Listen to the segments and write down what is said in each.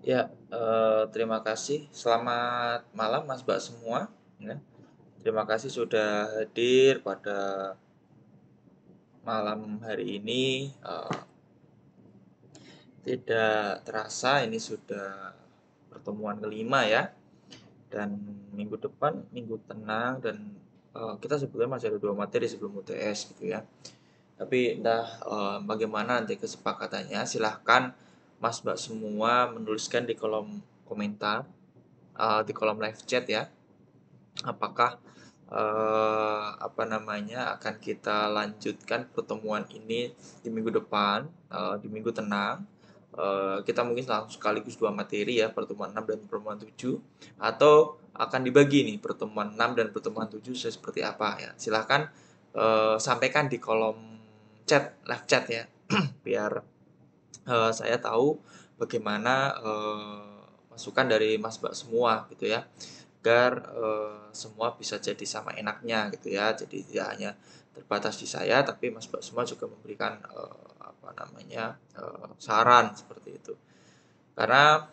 Ya, terima kasih. Selamat malam Mas Mbak semua. Ya, terima kasih sudah hadir pada malam hari ini. Tidak terasa ini sudah pertemuan kelima ya. Dan minggu depan minggu tenang dan kita sebetulnya masih ada 2 materi sebelum UTS gitu ya. Tapi entah bagaimana nanti kesepakatannya. Silahkan Mas Mbak semua menuliskan di kolom komentar, di kolom live chat ya. Apakah apa namanya akan kita lanjutkan pertemuan ini di minggu depan, di minggu tenang. Kita mungkin langsung sekaligus 2 materi ya, pertemuan 6 dan pertemuan 7, atau akan dibagi nih pertemuan 6 dan pertemuan 7 seperti apa ya. Silahkan sampaikan di kolom chat, live chat ya, biar saya tahu bagaimana masukan dari Mas Mbak semua gitu ya, agar semua bisa jadi sama enaknya gitu ya. Jadi tidak hanya terbatas di saya, tapi Mas Mbak semua juga memberikan apa namanya saran seperti itu. Karena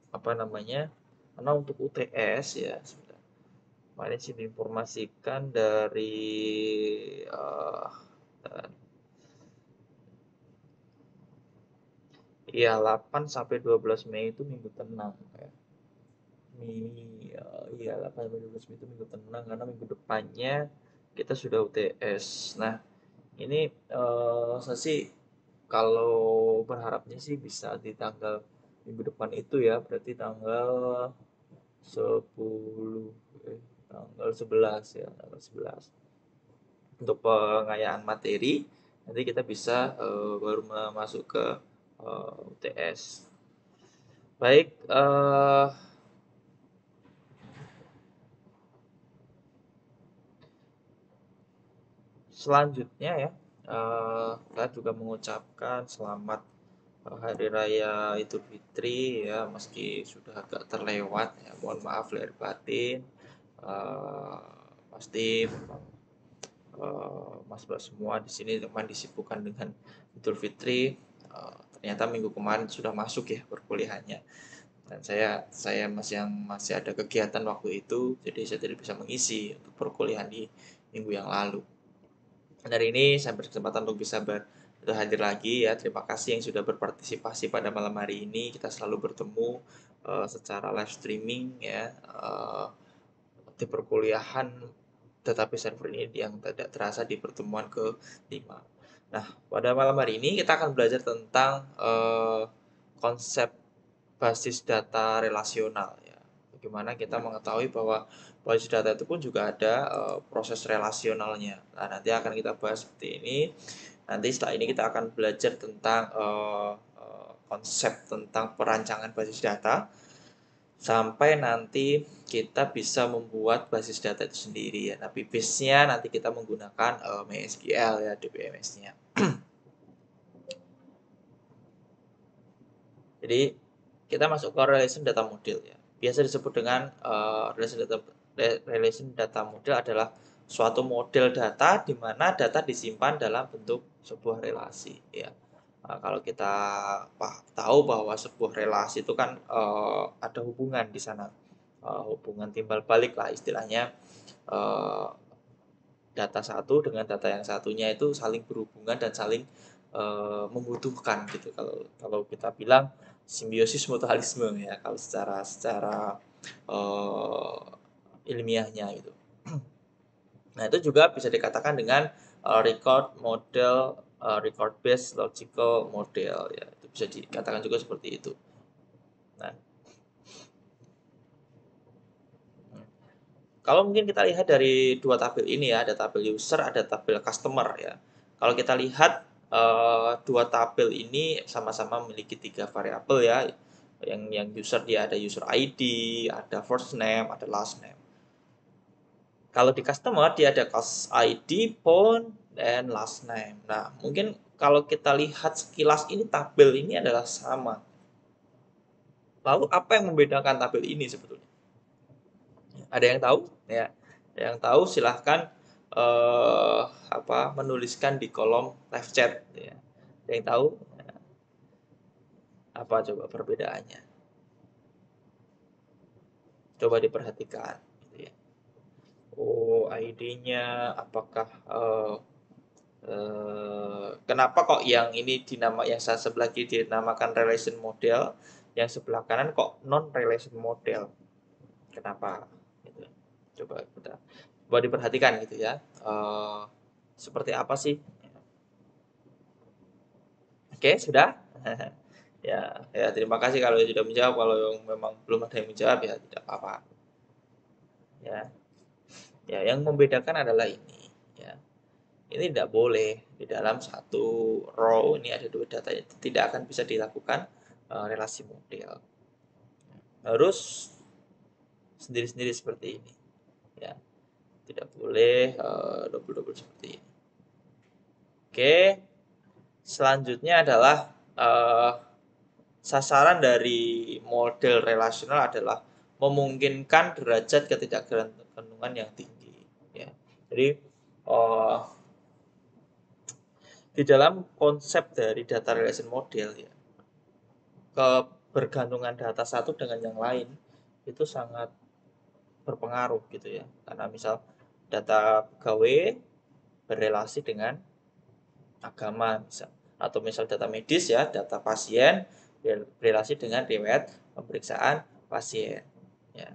apa namanya? Karena untuk UTS ya, sebentar. Kemarin sih diinformasikan dari eh, iya 8 sampai 12 Mei itu minggu tenang ya. Iya 8 sampai 12 Mei itu minggu tenang karena minggu depannya kita sudah UTS. Nah, ini saya sih kalau berharapnya sih bisa di tanggal minggu depan itu ya, berarti tanggal 10 tanggal 11 ya, tanggal 11. Untuk pengayaan materi nanti kita bisa baru masuk ke UTS. Baik, selanjutnya ya, saya juga mengucapkan selamat Hari Raya Idul Fitri ya, meski sudah agak terlewat ya, mohon maaf lahir batin. Eh, Pasti memang Mas Mbak semua di sini teman disibukkan dengan Idul Fitri. Ternyata minggu kemarin sudah masuk ya perkuliahannya, dan saya masih ada kegiatan waktu itu, jadi saya tidak bisa mengisi untuk perkuliahan di minggu yang lalu. Hari ini saya berkesempatan untuk bisa hadir lagi ya. Terima kasih yang sudah berpartisipasi pada malam hari ini. Kita selalu bertemu secara live streaming ya, di perkuliahan, tetapi server ini yang tidak terasa di pertemuan ke-5. Nah, pada malam hari ini kita akan belajar tentang konsep basis data relasional ya. Bagaimana kita mengetahui bahwa basis data itu pun juga ada proses relasionalnya. Nah, nanti akan kita bahas seperti ini. Nanti setelah ini kita akan belajar tentang konsep tentang perancangan basis data, sampai nanti kita bisa membuat basis data itu sendiri ya. Tapi base-nya nanti kita menggunakan MySQL ya, DBMS-nya. Jadi kita masuk ke relation data model ya. Biasa disebut dengan relation data model adalah suatu model data di mana data disimpan dalam bentuk sebuah relasi ya. Nah, kalau kita tahu bahwa sebuah relasi itu kan ada hubungan di sana, hubungan timbal balik lah istilahnya. uh, Data satu dengan data yang satunya itu saling berhubungan dan saling membutuhkan gitu. Kalau kalau kita bilang simbiosis mutualisme ya, kalau secara ilmiahnya gitu. Nah, itu juga bisa dikatakan dengan record based logical model ya. Itu bisa dikatakan juga seperti itu. Nah, kalau mungkin kita lihat dari dua tabel ini ya, ada tabel user, ada tabel customer ya. Kalau kita lihat dua tabel ini sama-sama memiliki 3 variabel ya. Yang user dia ada user ID, ada first name, ada last name. Kalau di customer dia ada cost ID, phone, dan last name. Nah, mungkin kalau kita lihat sekilas ini tabel ini adalah sama. Lalu apa yang membedakan tabel ini sebetulnya? Ada yang tahu? Ya, yang tahu silahkan apa, menuliskan di kolom live chat. Ya. Ada yang tahu? Apa coba perbedaannya? Coba diperhatikan gitu ya. Oh, ID-nya apakah kenapa kok yang ini yang saya sebelah kiri dinamakan relation model, yang sebelah kanan kok non relation model? Kenapa? Gitu. Coba diperhatikan gitu ya. Seperti apa sih? Oke, sudah. Ya, ya terima kasih kalau sudah menjawab. Kalau yang memang belum ada yang menjawab ya tidak apa-apa. Ya, ya yang membedakan adalah ini. Ya, ini tidak boleh di dalam satu row ini ada dua data itu tidak akan bisa dilakukan relasi model. Harus sendiri-sendiri seperti ini. Ya, tidak boleh double-double seperti ini. Oke, selanjutnya adalah sasaran dari model relasional adalah memungkinkan derajat ketidaktergantungan yang tinggi. Ya. Jadi di dalam konsep dari data relation model ya, kebergantungan data satu dengan yang lain itu sangat berpengaruh gitu ya. Karena misal data pegawai berrelasi dengan agama misal, atau misal data medis ya, data pasien berrelasi dengan riwayat pemeriksaan pasien ya.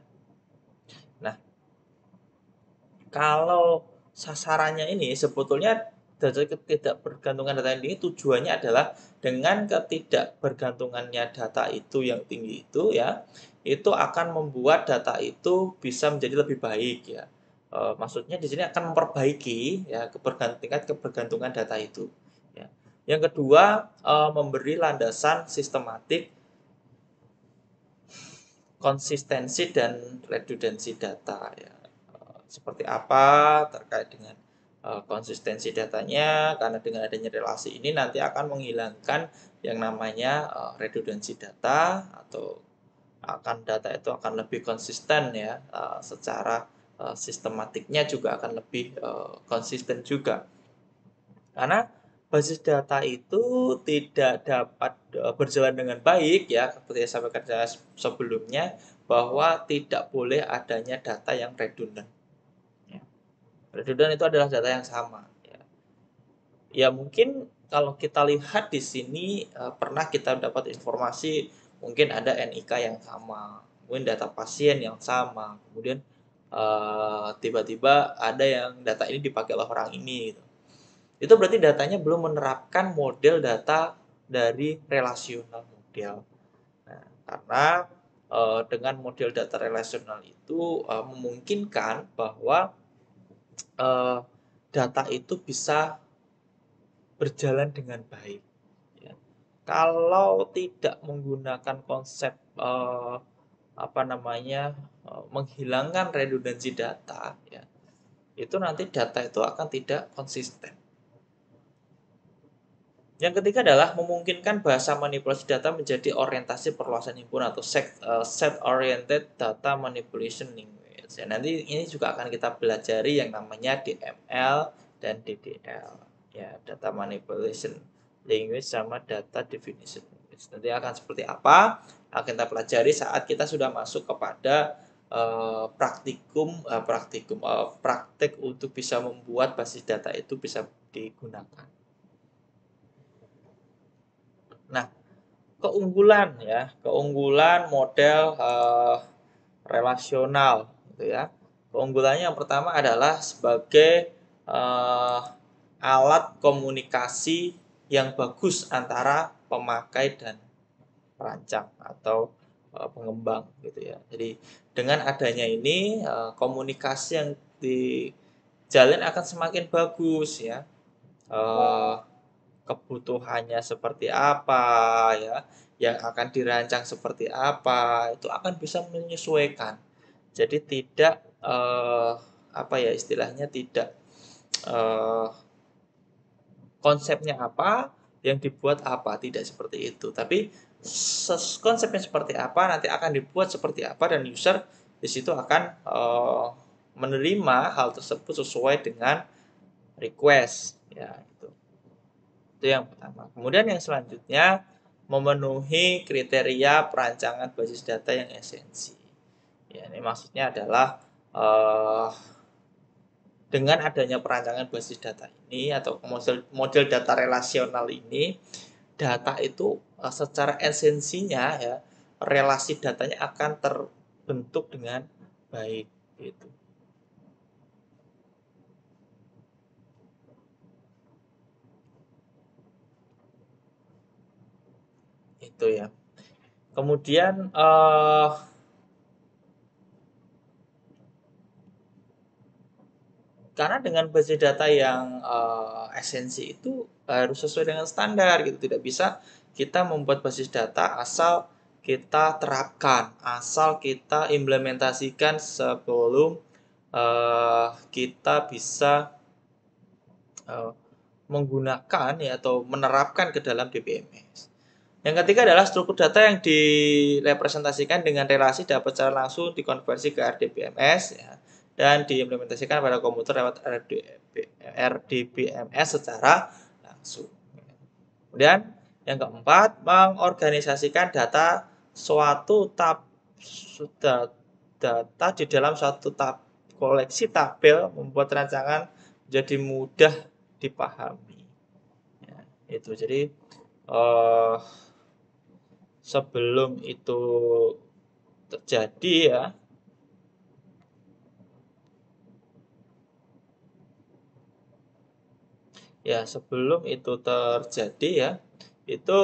Nah, kalau sasarannya ini sebetulnya data ketidakbergantungan data ini tujuannya adalah dengan ketidakbergantungannya data itu yang tinggi itu ya, itu akan membuat data itu bisa menjadi lebih baik ya. Maksudnya di sini akan memperbaiki ya tingkat kebergantungan data itu. Ya. Yang kedua, memberi landasan sistematik, konsistensi dan redundansi data ya. Seperti apa terkait dengan konsistensi datanya, karena dengan adanya relasi ini nanti akan menghilangkan yang namanya redundansi data, atau akan data itu akan lebih konsisten ya, secara sistematiknya juga akan lebih konsisten juga. Karena basis data itu tidak dapat berjalan dengan baik ya, seperti yang saya sampaikan sebelumnya, bahwa tidak boleh adanya data yang redundant. Ya. Redundant itu adalah data yang sama. Ya, ya mungkin kalau kita lihat di sini pernah kita dapat informasi mungkin ada NIK yang sama, mungkin data pasien yang sama, kemudian tiba-tiba ada yang data ini dipakai oleh orang ini gitu. Itu berarti datanya belum menerapkan model data dari relational model. Nah, karena dengan model data relasional itu memungkinkan bahwa data itu bisa berjalan dengan baik. Ya. Kalau tidak menggunakan konsep apa namanya menghilangkan redundansi data, ya, itu nanti data itu akan tidak konsisten. Yang ketiga adalah memungkinkan bahasa manipulasi data menjadi orientasi perluasan himpunan atau set oriented data manipulation language. Ya, nanti ini juga akan kita pelajari yang namanya DML dan DDL. Ya, data manipulation language sama data definition language. Nanti akan seperti apa? Akan kita pelajari saat kita sudah masuk kepada praktik untuk bisa membuat basis data itu bisa digunakan. Nah, keunggulan model relasional gitu ya. Keunggulannya yang pertama adalah sebagai alat komunikasi yang bagus antara pemakai dan perancang atau pengembang gitu ya. Jadi dengan adanya ini komunikasi yang dijalin akan semakin bagus ya. Kebutuhannya seperti apa ya, yang akan dirancang seperti apa, itu akan bisa menyesuaikan. Jadi tidak apa ya istilahnya, tidak konsepnya apa yang dibuat apa, tidak seperti itu. Tapi konsepnya seperti apa nanti akan dibuat seperti apa, dan user di situ akan menerima hal tersebut sesuai dengan request ya itu. Itu yang pertama. Kemudian yang selanjutnya memenuhi kriteria perancangan basis data yang esensi. Ya, ini maksudnya adalah dengan adanya perancangan basis data ini atau model data relasional ini, data itu secara esensinya ya relasi datanya akan terbentuk dengan baik gitu. Itu ya. Kemudian karena dengan basis data yang esensi itu harus sesuai dengan standar gitu, tidak bisa kita membuat basis data asal kita terapkan, asal kita implementasikan sebelum kita bisa menggunakan ya atau menerapkan ke dalam DBMS. Yang ketiga adalah struktur data yang direpresentasikan dengan relasi dapat secara langsung dikonversi ke RDBMS ya, dan diimplementasikan pada komputer lewat RDBMS secara langsung. Kemudian yang keempat, mengorganisasikan data suatu data di dalam suatu koleksi tabel membuat rancangan menjadi mudah dipahami. Ya, itu jadi sebelum itu terjadi ya sebelum itu terjadi ya itu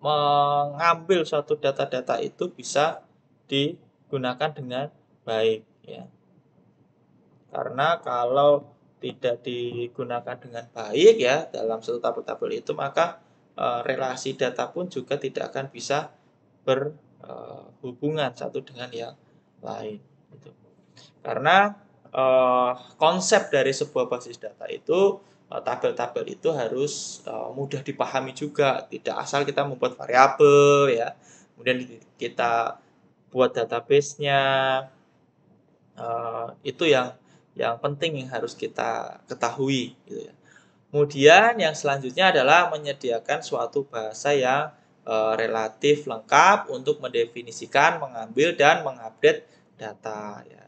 mengambil suatu data-data itu bisa digunakan dengan baik ya. Karena kalau tidak digunakan dengan baik ya dalam satu tabel-tabel itu, maka relasi data pun juga tidak akan bisa berhubungan satu dengan yang lain gitu. Karena konsep dari sebuah basis data itu tabel-tabel itu harus mudah dipahami juga, tidak asal kita membuat variabel ya, kemudian kita buat database-nya, itu yang penting yang harus kita ketahui gitu ya. Kemudian yang selanjutnya adalah menyediakan suatu bahasa yang relatif lengkap untuk mendefinisikan, mengambil dan mengupdate data ya.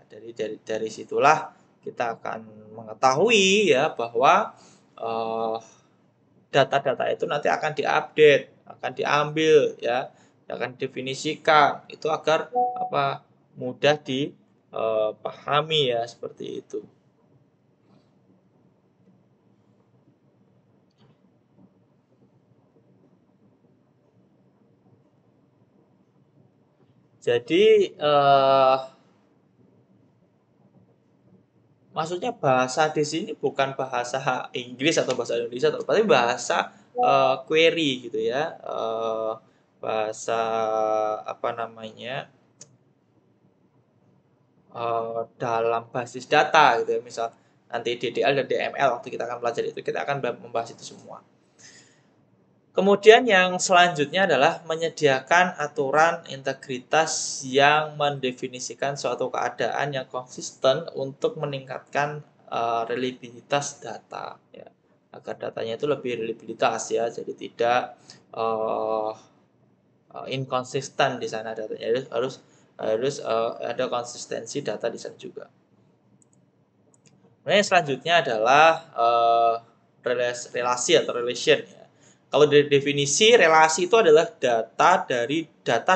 Dari situlah kita akan mengetahui ya bahwa data-data itu nanti akan diupdate, akan diambil ya, akan definisikan itu agar mudah dipahami ya seperti itu. Jadi maksudnya bahasa di sini bukan bahasa Inggris atau bahasa Indonesia, tapi bahasa query gitu ya, bahasa apa namanya dalam basis data gitu ya, misal nanti DDL dan DML waktu kita akan belajar itu kita akan membahas itu semua. Kemudian yang selanjutnya adalah menyediakan aturan integritas yang mendefinisikan suatu keadaan yang konsisten untuk meningkatkan reliabilitas data ya. Agar datanya itu lebih reliabilitas ya, jadi tidak inkonsisten di sana datanya. Harus ada konsistensi data di sana juga. Nah, yang selanjutnya adalah relasi atau relation ya. Kalau dari definisi, relasi itu adalah data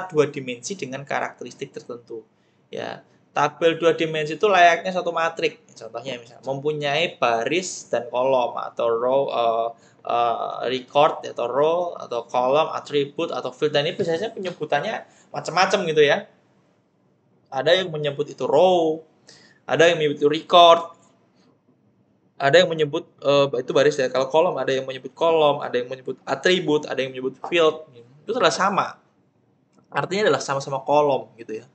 dua dimensi dengan karakteristik tertentu. Ya, tabel dua dimensi itu layaknya satu matrik. Contohnya misalnya mempunyai baris dan kolom atau row, record atau row atau kolom, atribut atau field. Dan ini biasanya penyebutannya macam-macam gitu ya. Ada yang menyebut itu row, ada yang menyebut itu record, ada yang menyebut itu baris ya. Kalau kolom ada yang menyebut kolom, ada yang menyebut atribut, ada yang menyebut field. Itu adalah sama. Artinya adalah sama-sama kolom gitu ya.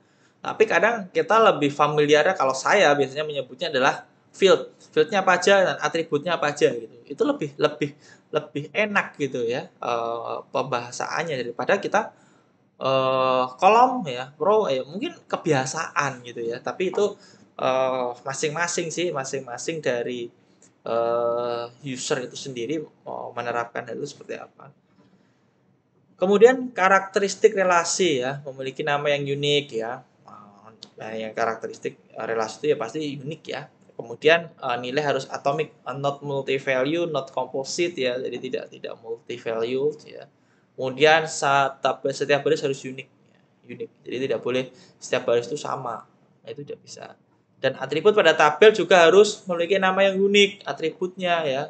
Tapi kadang kita lebih familiar kalau saya biasanya menyebutnya adalah field. Fieldnya apa aja dan atributnya apa aja gitu. Itu lebih enak gitu ya pembahasaannya daripada kita kolom ya, row ya mungkin kebiasaan gitu ya. Tapi itu masing-masing sih, masing-masing dari user itu sendiri mau menerapkan hal itu seperti apa. Kemudian karakteristik relasi ya, memiliki nama yang unik ya. Nah, yang karakteristik relasi itu ya pasti unik ya. Kemudian nilai harus atomic, not multi value, not composite ya. Jadi tidak multi value ya. Kemudian setiap baris harus unik ya. Unik. Jadi tidak boleh setiap baris itu sama. Nah, itu tidak bisa. Dan atribut pada tabel juga harus memiliki nama yang unik atributnya ya.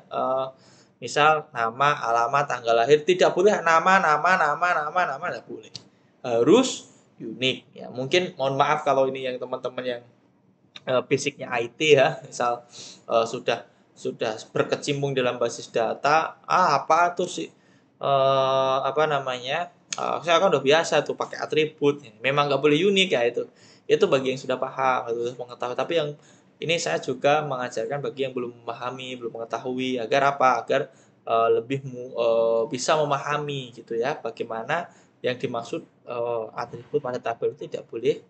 Misal nama, alamat, tanggal lahir, tidak boleh nama, tidak boleh. Harus unik ya. Mungkin mohon maaf kalau ini yang teman-teman yang basicnya IT ya, misal sudah berkecimpung dalam basis data, apa tuh sih apa namanya? Saya kan udah biasa tuh pakai atribut. Memang nggak boleh unik ya itu. Itu bagi yang sudah paham, sudah mengetahui. Tapi yang ini saya juga mengajarkan bagi yang belum memahami, belum mengetahui agar apa? Agar lebih bisa memahami gitu ya, bagaimana yang dimaksud atribut pada tabel itu tidak boleh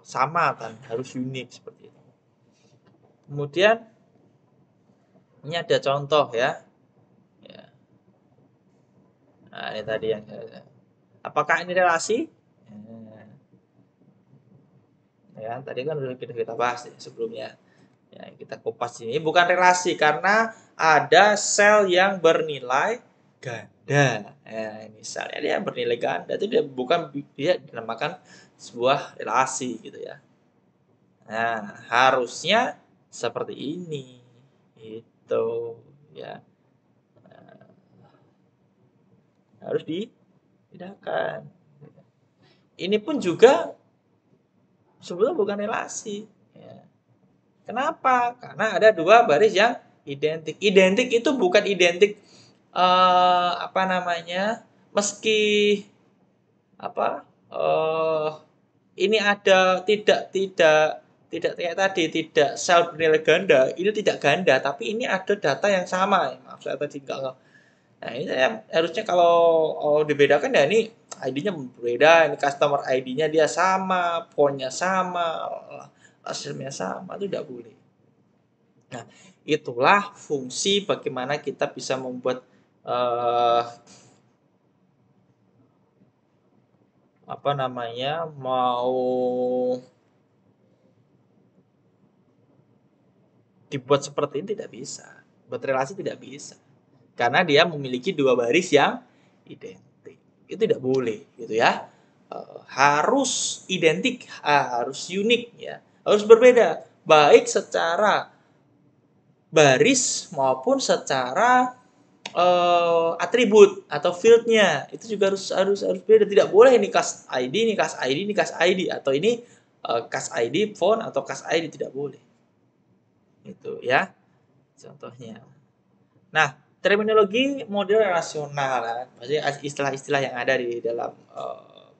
sama kan, harus unik seperti itu. Kemudian ini ada contoh ya. Nah, ini tadi yang apakah ini relasi? Ya, tadi kan udah kita bahas ya, sebelumnya. Ya, kita kupas ini bukan relasi karena ada sel yang bernilai ganda. Ya, misalnya dia bernilai ganda itu dia dinamakan sebuah relasi gitu ya. Nah, harusnya seperti ini. Itu ya. Nah, harus dibedakan. Ini pun juga sebetulnya bukan relasi. Ya. Kenapa? Karena ada dua baris yang identik. Identik itu bukan identik apa namanya? Meski apa? Ini ada tidak kayak tadi tidak sel bernilai ganda. Ini tidak ganda, tapi ini ada data yang sama. Maaf saya tadi enggak. Nah, ini harusnya kalau dibedakan ya ini ID-nya berbeda, ini customer ID-nya dia sama, phone-nya sama, hasilnya sama, itu tidak boleh. Nah, itulah fungsi bagaimana kita bisa membuat apa namanya mau dibuat seperti ini tidak bisa, buat relasi tidak bisa, karena dia memiliki dua baris yang identik, itu tidak boleh gitu ya. Harus identik, harus unik ya, harus berbeda, baik secara baris maupun secara atribut atau fieldnya itu juga harus beda. Tidak boleh ini class ID, ini class ID, ini class ID, atau ini class ID phone atau class ID, tidak boleh. Itu ya contohnya. Nah, terminologi model relasional, maksudnya istilah-istilah yang ada di dalam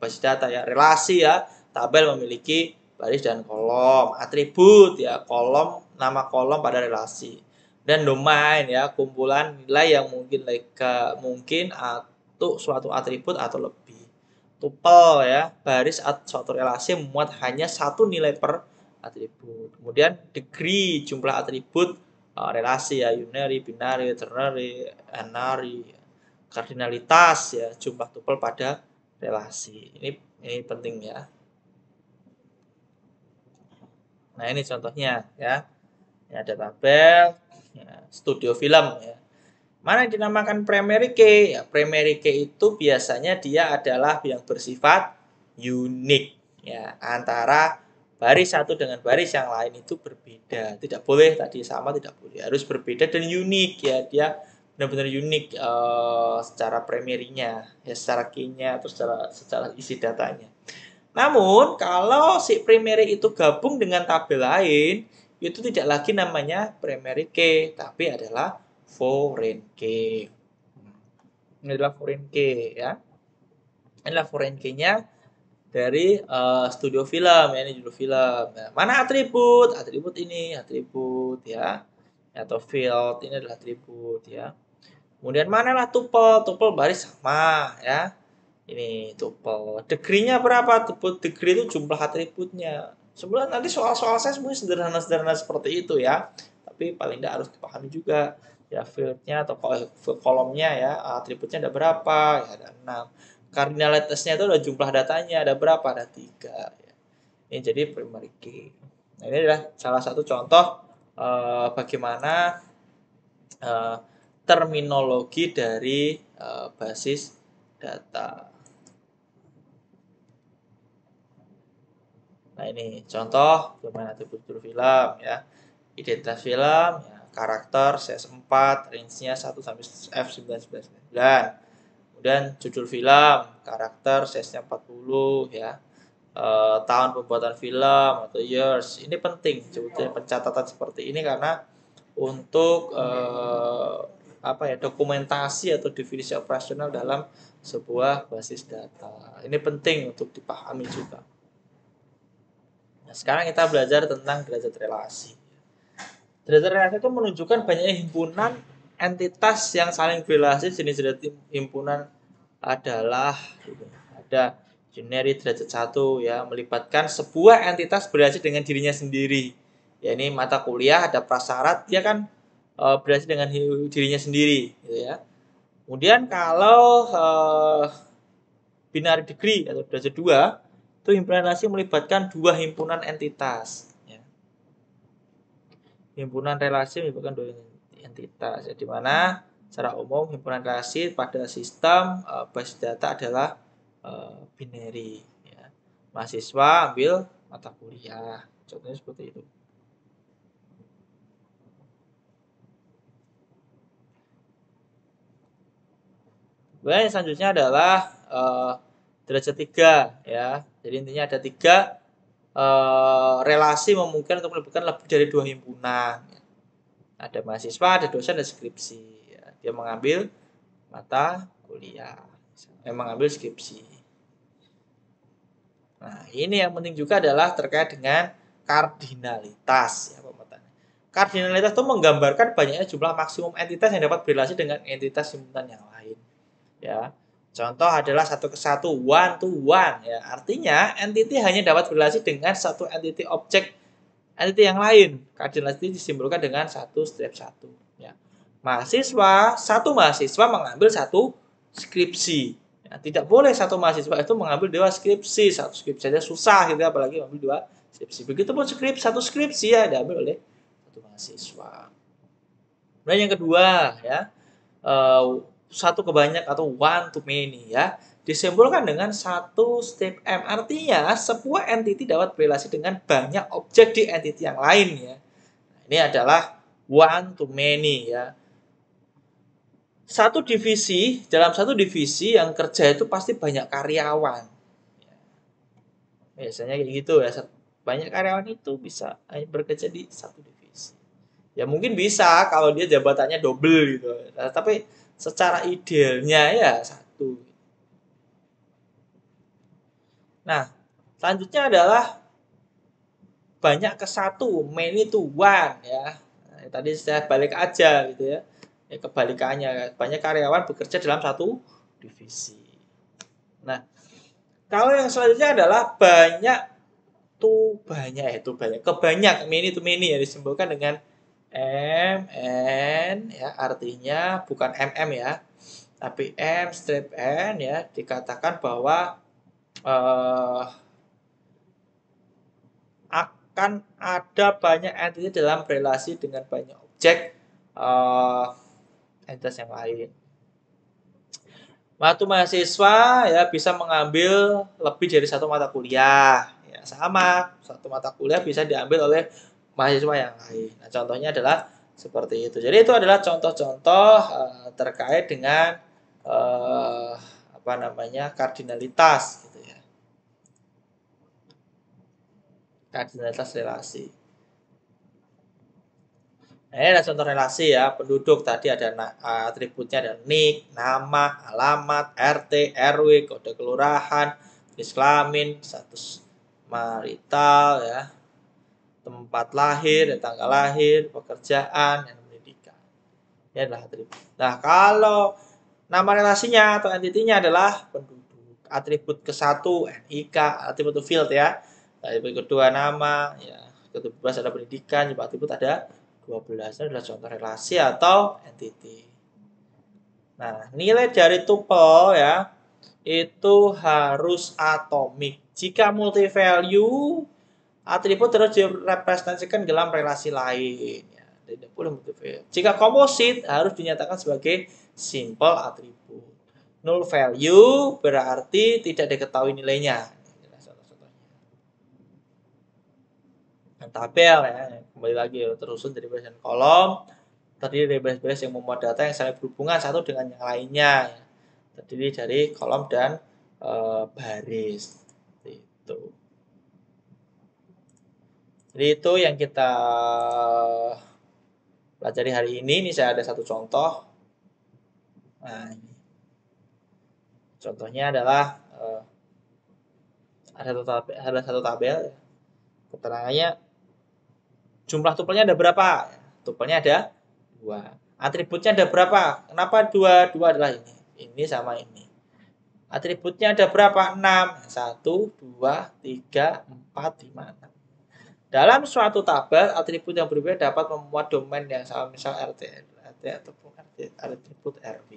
basis data ya. Relasi ya, tabel memiliki baris dan kolom, atribut ya, kolom, nama kolom pada relasi. Dan domain ya, kumpulan nilai yang mungkin atau suatu atribut atau lebih. Tuple ya, baris suatu relasi memuat hanya satu nilai per atribut. Kemudian degree, jumlah atribut relasi ya, unary, binary, ternary, n-ary, kardinalitas ya, jumlah tuple pada relasi. Ini penting ya. Nah, ini contohnya ya. Ini ada tabel ya, studio film ya. Mana yang dinamakan primary key? Ya, primary key itu biasanya dia adalah yang bersifat unik ya, antara baris satu dengan baris yang lain itu berbeda. Tidak boleh tadi sama, tidak boleh. Harus berbeda dan unik ya. Dia benar-benar unik secara primary-nya, ya secara key-nya atau secara isi datanya. Namun, kalau si primary itu gabung dengan tabel lain, itu tidak lagi namanya primary key, tapi adalah foreign key. Ini adalah foreign key ya. Ini adalah foreign key-nya dari studio film ya, ini judul film. Nah, mana atribut? Atribut ini, atribut ya. Atau field, ini adalah atribut ya. Kemudian manalah tuple? Tuple baris sama ya. Ini tuple. Degree-nya berapa? Degree itu jumlah atributnya. Sebenarnya nanti soal-soal saya sebenarnya sederhana-sederhana seperti itu ya. Tapi tapi paling tidak harus dipahami juga ya fieldnya atau kolomnya ya, atributnya ada berapa ya, ada 6. Cardinalitasnya itu ada jumlah datanya ada berapa, ada 3 ya. Ini jadi primary key. Nah, ini adalah salah satu contoh bagaimana terminologi dari basis data. Nah, ini contoh bagaimana atribut film ya. Identitas film, ya, karakter CS4, range-nya 1 sampai F999. Kemudian judul film, karakter CS-nya 40 ya. Tahun pembuatan film atau years. Ini penting sebetulnya pencatatan seperti ini karena untuk dokumentasi atau definisi operasional dalam sebuah basis data. Ini penting untuk dipahami juga. Nah, sekarang kita belajar tentang derajat relasi. Derajat relasi itu menunjukkan banyaknya himpunan entitas yang saling berrelasi. Jenis-jenis himpunan adalah ada generik derajat 1 ya, melibatkan sebuah entitas berrelasi dengan dirinya sendiri. Ya, ini mata kuliah ada prasyarat dia kan berrelasi dengan dirinya sendiri gitu ya. Kemudian kalau binary degree atau derajat 2 itu himpunan relasi melibatkan dua himpunan entitas. Himpunan relasi melibatkan dua entitas, ya, di mana secara umum himpunan relasi pada sistem basis data adalah binary. Ya. Mahasiswa ambil mata kuliah, contohnya seperti itu. Kemudian yang selanjutnya adalah derajat 3 ya. Jadi intinya ada 3 relasi memungkinkan untuk melibatkan lebih dari 2 himpunan. Ada mahasiswa, ada dosen, ada skripsi. Ya, dia mengambil mata kuliah, mengambil skripsi. Nah, ini yang penting juga adalah terkait dengan kardinalitas. Ya, kardinalitas itu menggambarkan banyaknya jumlah maksimum entitas yang dapat berrelasi dengan entitas himpunan yang lain. Ya, contoh adalah 1 ke 1, 1 to 1. Ya, artinya entity hanya dapat berrelasi dengan satu entity objek entity yang lain. Kardinalitas disimbolkan dengan 1 strip 1. Ya. Satu mahasiswa mengambil satu skripsi. Ya, tidak boleh satu mahasiswa itu mengambil 2 skripsi. Satu skripsi saja susah gitu, apalagi mengambil 2 skripsi. Begitupun satu skripsi ya diambil oleh satu mahasiswa. Dan yang kedua ya, satu ke banyak atau one to many ya, disimbolkan dengan 1 step M. Artinya sebuah entity dapat berrelasi dengan banyak objek di entity yang lain ya. Ini adalah one to many ya. Dalam satu divisi yang kerja itu pasti banyak karyawan. Biasanya kayak gitu ya. Banyak karyawan itu bisa bekerja di satu divisi. Ya mungkin bisa kalau dia jabatannya double gitu. Nah, tapi secara idealnya ya 1. Nah, selanjutnya adalah banyak ke 1, many to one ya. Nah, tadi saya balik aja gitu ya. Kebalikannya, banyak karyawan bekerja dalam satu divisi. Nah, kalau yang selanjutnya adalah banyak kebanyak, many to many ya, disimbolkan dengan MN ya, artinya bukan MM ya, tapi M strip N ya, dikatakan bahwa akan ada banyak entity dalam relasi dengan banyak objek entitas yang lain. Waktu mahasiswa ya bisa mengambil lebih dari satu mata kuliah. Ya, sama, satu mata kuliah bisa diambil oleh mahasiswa yang lain. Nah, contohnya adalah seperti itu. Jadi itu adalah contoh-contoh terkait dengan kardinalitas gitu ya. Kardinalitas relasi. Nah, ini ada contoh relasi ya, penduduk tadi ada atributnya ada NIK, nama, alamat, RT, RW, kode kelurahan, jenis kelamin, status marital ya, tempat lahir, tanggal lahir, pekerjaan, dan pendidikan. Ini adalah atribut. Nah, kalau nama relasinya atau entitinya adalah penduduk. Atribut ke-1 NIK, atribut field ya. Atribut kedua nama ya, kedua ada pendidikan, juga atribut ada 12 adalah contoh relasi atau entity. Nah, nilai dari tuple ya itu harus atomik. Jika multi value, atribut terus direpresentasikan dalam relasi lain. Ya, tidak boleh multi value. Jika komposit harus dinyatakan sebagai simple atribut. Null value berarti tidak diketahui nilainya. Dan tabel ya, kembali lagi tersusun dari baris dan kolom, terdiri dari baris-baris yang memuat data yang saling berhubungan satu dengan yang lainnya. Ya. Terdiri dari kolom dan baris. Itu. Jadi itu yang kita pelajari hari ini. Ini saya ada satu contoh. Nah, ini. Contohnya adalah ada satu tabel. Keterangannya jumlah tupelnya ada berapa? Tupelnya ada 2. Atributnya ada berapa? Kenapa 2? 2 adalah ini. Ini sama ini. Atributnya ada berapa? 6. 1, 2, 3, 4, 5, 6. Dalam suatu tabel, atribut yang berbeda dapat memuat domain yang sama, misal RT ataupun atribut RW.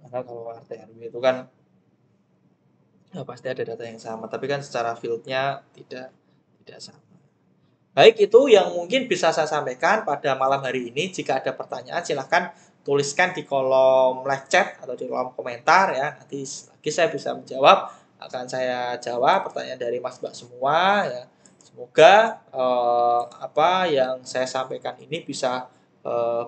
Karena kalau RT RW itu kan pasti ada data yang sama, tapi kan secara fieldnya tidak sama. Baik, itu yang mungkin bisa saya sampaikan pada malam hari ini. Jika ada pertanyaan, silahkan tuliskan di kolom live chat atau di kolom komentar ya. Nanti lagi saya bisa menjawab, akan saya jawab pertanyaan dari Mas Mbak semua ya. Semoga apa yang saya sampaikan ini bisa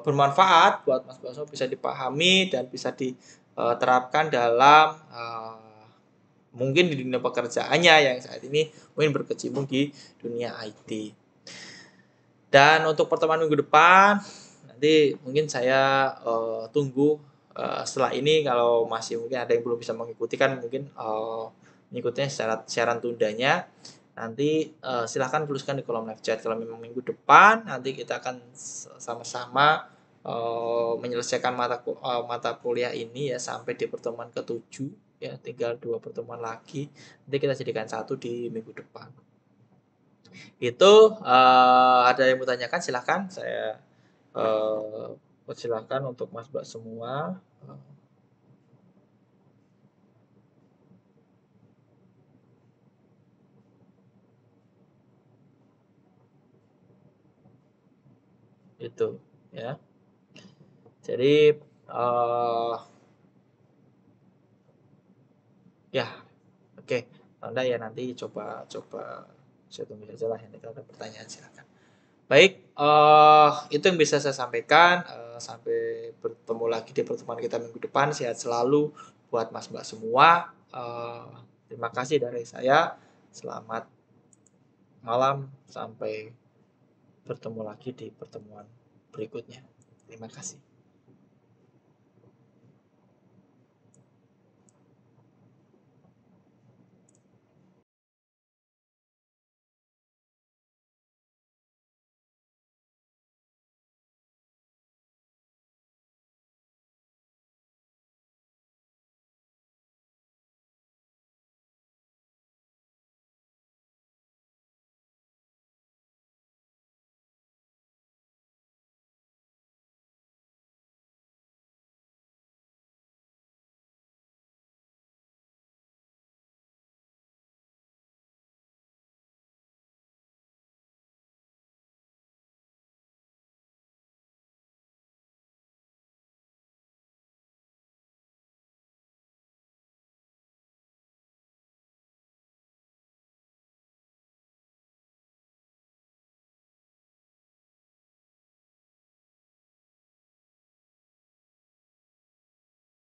bermanfaat buat Mas Mbak semua, bisa dipahami dan bisa diterapkan dalam mungkin di dunia pekerjaannya yang saat ini mungkin berkecimpung di dunia IT. Dan untuk pertemuan minggu depan nanti mungkin saya tunggu setelah ini, kalau masih mungkin ada yang belum bisa mengikuti kan mungkin mengikutinya secara siaran tundanya. Nanti silahkan tuliskan di kolom live chat kalau memang minggu depan nanti kita akan sama-sama menyelesaikan mata kuliah ini ya sampai di pertemuan ke-7 ya, tinggal 2 pertemuan lagi. Nanti kita jadikan satu di minggu depan. Itu ada yang mau tanyakan silahkan, saya persilahkan untuk Mas Mbak semua. Itu ya. Jadi ya oke. Anda ya nanti coba saya tunggu saja lah, nanti kalau ada pertanyaan silakan. Baik, itu yang bisa saya sampaikan. Sampai bertemu lagi di pertemuan kita minggu depan. Sehat selalu buat Mas Mbak semua. Terima kasih dari saya. Selamat malam. Sampai bertemu lagi di pertemuan berikutnya. Terima kasih.